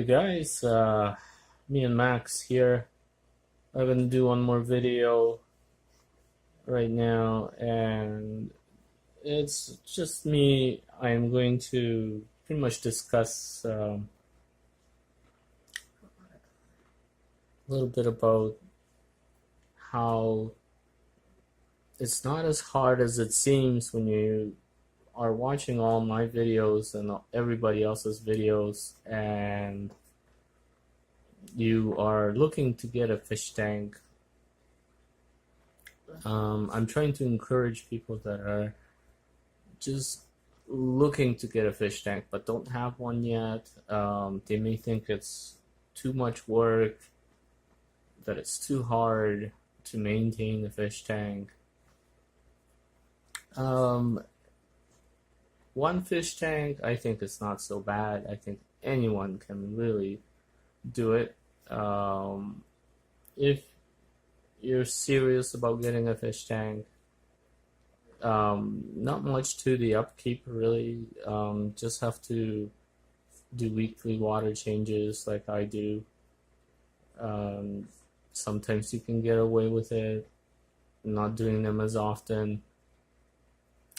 guys, me and Max here. I'm gonna do one more video right now, and it's just me. I'm going to pretty much discuss a little bit about how it's not as hard as it seems when you are watching all my videos and everybody else's videos, and you are looking to get a fish tank. I'm trying to encourage people that are just looking to get a fish tank but don't have one yet. They may think it's too much work, that it's too hard to maintain a fish tank. One fish tank, I think it's not so bad. I think anyone can really do it. If you're serious about getting a fish tank, not much to the upkeep really. Just have to do weekly water changes like I do. Sometimes you can get away with it, not doing them as often,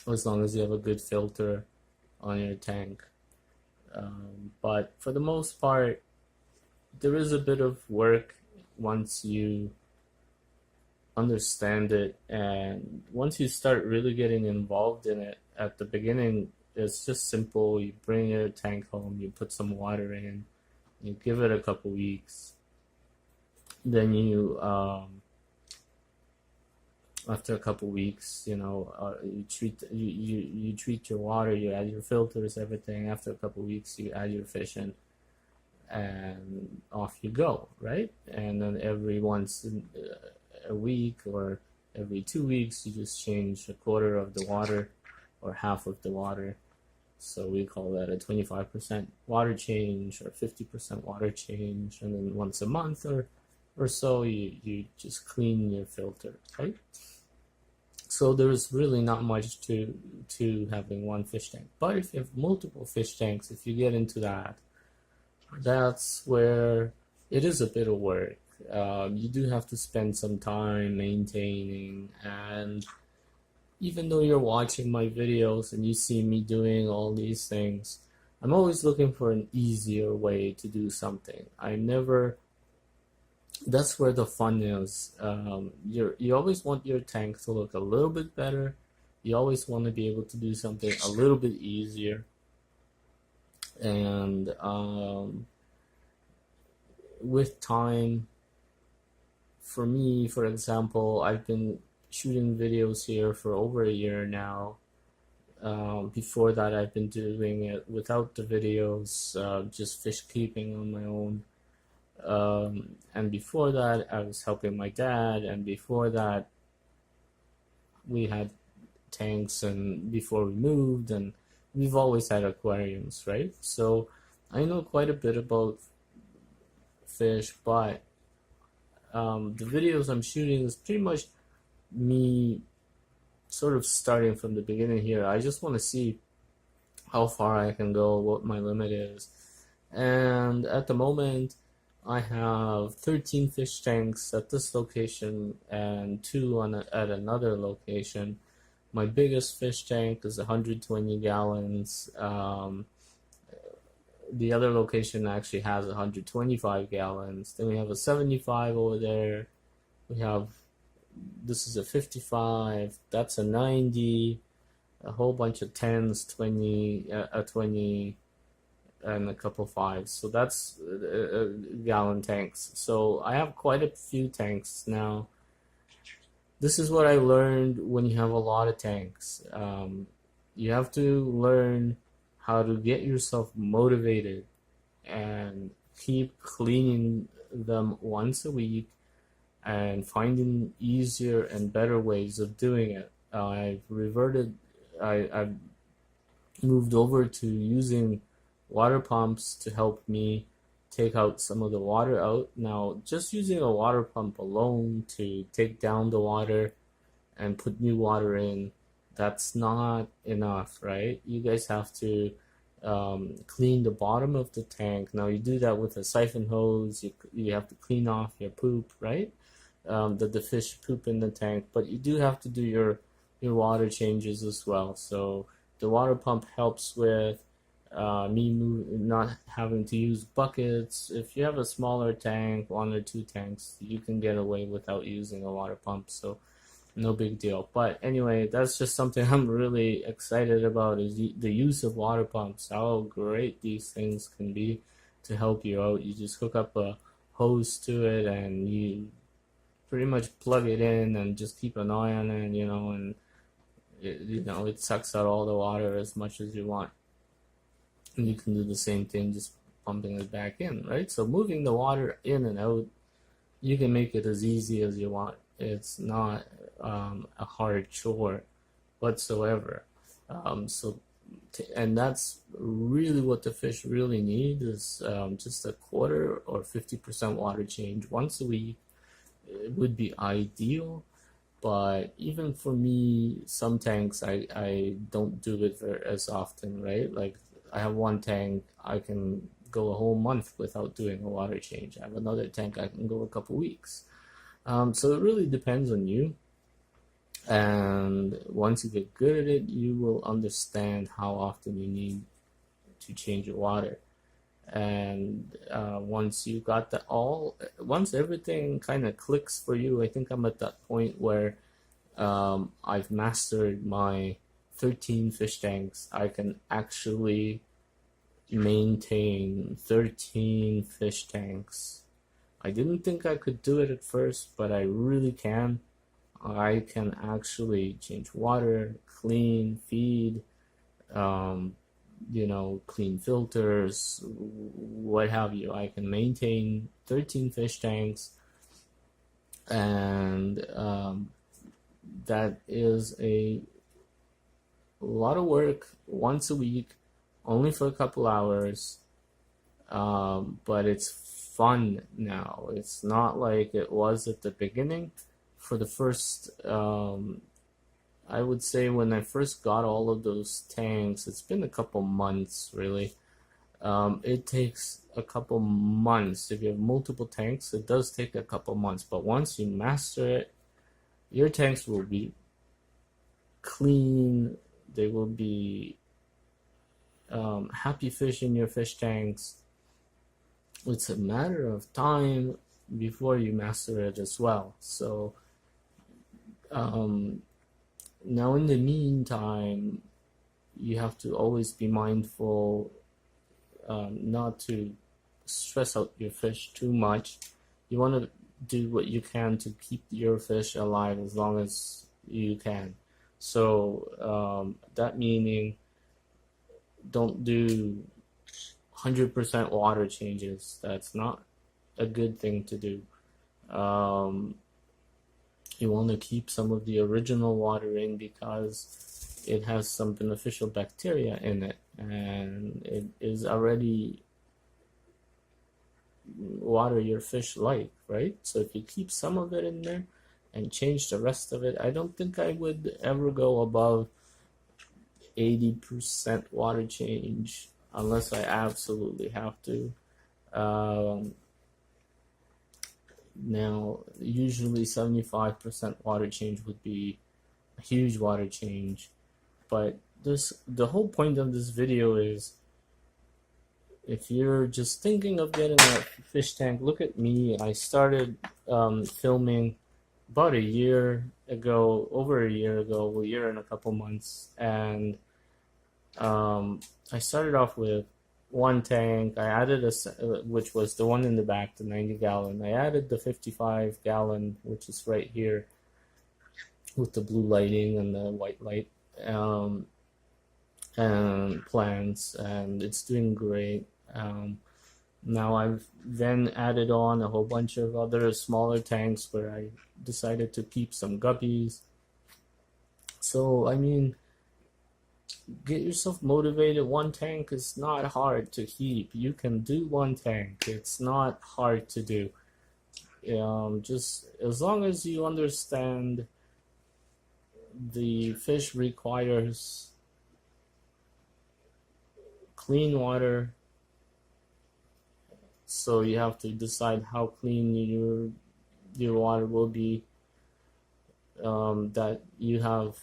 as long as you have a good filter on your tank. But for the most part, there is a bit of work once you understand it, and once you start really getting involved in it. At the beginning, it's just simple. You bring your tank home, you put some water in, you give it a couple weeks, then you after a couple weeks, you treat your water, you add your filters, everything. After a couple weeks, you add your fish in, and off you go, right? And then every once in a week or every 2 weeks, you just change a quarter of the water or half of the water. So we call that a 25% water change or 50% water change. And then once a month or so, you just clean your filter, right? So there's really not much to having one fish tank. But if you have multiple fish tanks, if you get into that, that's where it is a bit of work. You do have to spend some time maintaining, and even though you're watching my videos and you see me doing all these things, I'm always looking for an easier way to do something. That's where the fun is. You always want your tank to look a little bit better. You always want to be able to do something a little bit easier. And with time, for me, for example, I've been shooting videos here for over a year now. Before that, I've been doing it without the videos, just fish keeping on my own. And before that, I was helping my dad, and before that, we had tanks, and before we moved, and we've always had aquariums, right? So I know quite a bit about fish, but the videos I'm shooting is pretty much me sort of starting from the beginning here. I just want to see how far I can go, what my limit is. And at the moment, I have 13 fish tanks at this location and 2 at another location. My biggest fish tank is 120 gallons. The other location actually has 125 gallons. Then we have a 75 over there. This is a 55. That's a 90. A whole bunch of 10s, 20, a 20, and a couple 5s. So that's gallon tanks. So I have quite a few tanks now. This is what I learned when you have a lot of tanks. You have to learn how to get yourself motivated and keep cleaning them once a week and finding easier and better ways of doing it. I've moved over to using water pumps to help me take out some of the water out. Now, just using a water pump alone to take down the water and put new water in, that's not enough, right? You guys have to clean the bottom of the tank. Now you do that with a siphon hose. You have to clean off your poop, right? The fish poop in the tank, but you do have to do your water changes as well. So the water pump helps with not having to use buckets. If you have a smaller tank, 1 or 2 tanks, you can get away without using a water pump. So no big deal. But anyway, that's just something I'm really excited about, is the use of water pumps. How great these things can be to help you out. You just hook up a hose to it and you pretty much plug it in and just keep an eye on it, and it sucks out all the water as much as you want. And you can do the same thing, just pumping it back in, right? So moving the water in and out, you can make it as easy as you want. It's not a hard chore whatsoever. And that's really what the fish really need, is just a quarter or 50% water change once a week. It would be ideal, but even for me, some tanks I don't do it as often, right? Like I have one tank, I can go a whole month without doing a water change. I have another tank, I can go a couple weeks. So it really depends on you. And once you get good at it, you will understand how often you need to change your water. And once you got once everything kind of clicks for you, I think I'm at that point where I've mastered my 13 fish tanks. I can actually maintain 13 fish tanks. I didn't think I could do it at first, but I really can. I can actually change water, clean, feed, clean filters, what have you. I can maintain 13 fish tanks, and that is a lot of work once a week, only for a couple hours, but it's fun now. It's not like it was at the beginning. For the first, I would say when I first got all of those tanks, it's been a couple months really. It takes a couple months. If you have multiple tanks, it does take a couple months, but once you master it, your tanks will be clean. They will be happy fish in your fish tanks. It's a matter of time before you master it as well. So now in the meantime, you have to always be mindful not to stress out your fish too much. You want to do what you can to keep your fish alive as long as you can. So that meaning don't do 100% water changes. That's not a good thing to do. You want to keep some of the original water in because it has some beneficial bacteria in it, and it is already water your fish like, right? So if you keep some of it in there and change the rest of it, I don't think I would ever go above 80% water change unless I absolutely have to. Now, usually 75% water change would be a huge water change, but the whole point of this video is, if you're just thinking of getting a fish tank, look at me. I started filming about a year ago, over a year ago, a year and a couple months, and I started off with one tank. I added which was the one in the back, the 90-gallon. I added the 55-gallon, which is right here, with the blue lighting and the white light, and plants, and it's doing great. Now I've then added on a whole bunch of other smaller tanks where I decided to keep some guppies. So, I mean, get yourself motivated. One tank is not hard to keep. You can do one tank. It's not hard to do. Just as long as you understand the fish requires clean water, so you have to decide how clean your water will be. That you have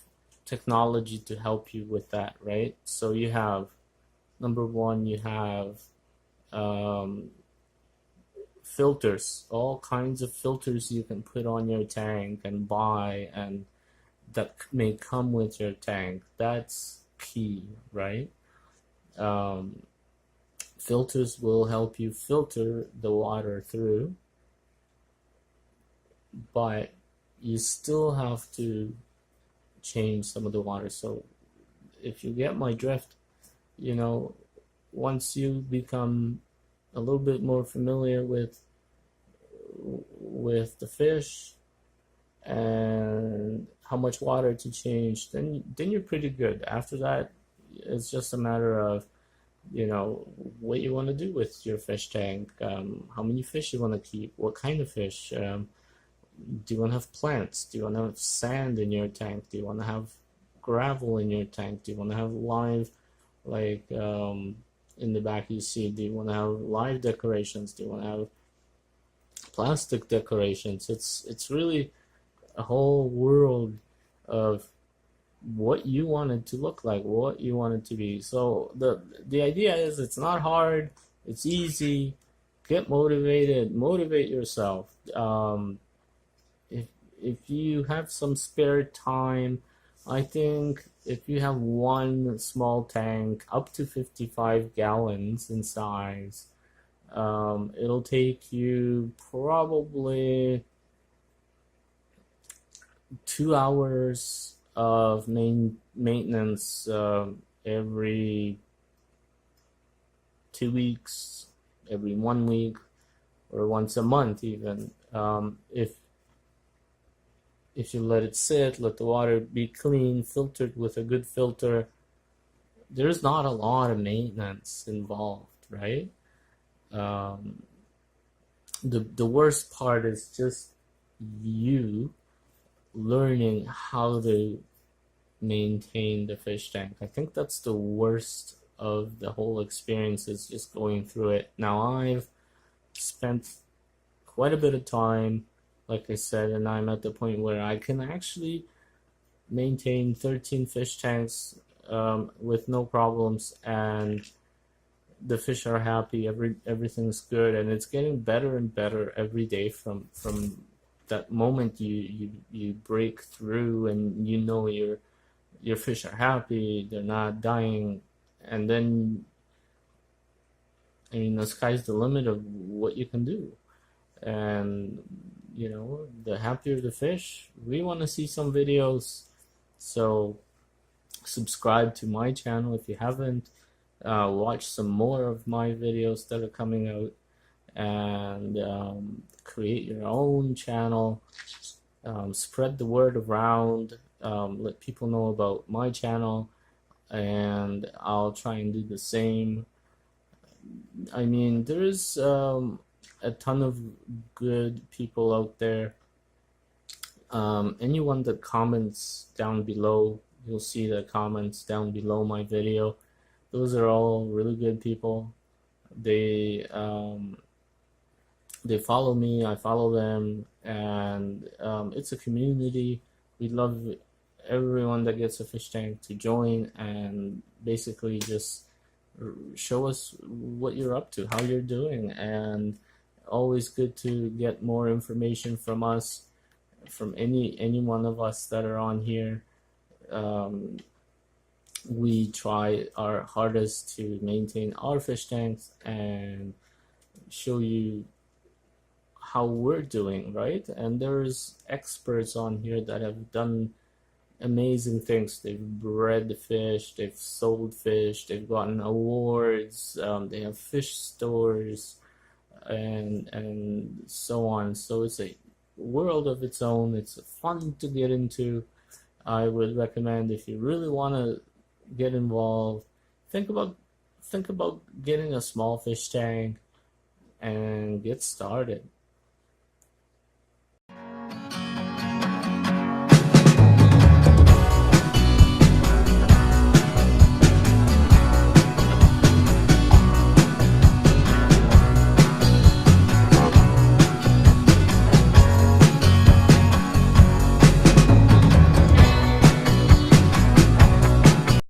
technology to help you with that, right? So you have, number one, you have um, filters, all kinds of filters you can put on your tank and buy, and that may come with your tank. That's key, right? Um, Filters will help you filter the water through, but you still have to change some of the water. So if you get my drift, you know, once you become a little bit more familiar with the fish and how much water to change, then you're pretty good. After that, it's just a matter of, you know, what you want to do with your fish tank, how many fish you want to keep, what kind of fish. Do you want to have plants? Do you want to have sand in your tank? Do you want to have gravel in your tank? Do you want to have live, like in the back you see, do you want to have live decorations? Do you want to have plastic decorations? It's really a whole world of what you want it to look like, what you want it to be. So the idea is, it's not hard, it's easy. Get motivated, motivate yourself. If you have some spare time, I think if you have one small tank up to 55 gallons in size, it'll take you probably 2 hours of maintenance every 2 weeks, every 1 week, or once a month even. If you let it sit, let the water be clean, filtered with a good filter, there's not a lot of maintenance involved, right? The worst part is just you learning how to maintain the fish tank. I think that's the worst of the whole experience, is just going through it. Now, I've spent quite a bit of time, like I said, and I'm at the point where I can actually maintain 13 fish tanks with no problems, and the fish are happy. Everything's good, and it's getting better and better every day. From that moment you break through, and you know your fish are happy, they're not dying, and then, I mean, the sky's the limit of what you can do. And you know, the happier the fish. We want to see some videos, so subscribe to my channel if you haven't. Watch some more of my videos that are coming out, and create your own channel. Spread the word around. Let people know about my channel, and I'll try and do the same. I mean, there's a ton of good people out there. Anyone that comments down below, you'll see the comments down below my video. Those are all really good people. They follow me, I follow them, and it's a community. We love everyone that gets a fish tank to join and basically just show us what you're up to, how you're doing, and always good to get more information from us, from any one of us that are on here. We try our hardest to maintain our fish tanks and show you how we're doing, right? And there's experts on here that have done amazing things. They've bred the fish, they've sold fish, they've gotten awards, they have fish stores, and so on. So it's a world of its own. It's fun to get into. I would recommend, if you really want to get involved, think about getting a small fish tank and get started.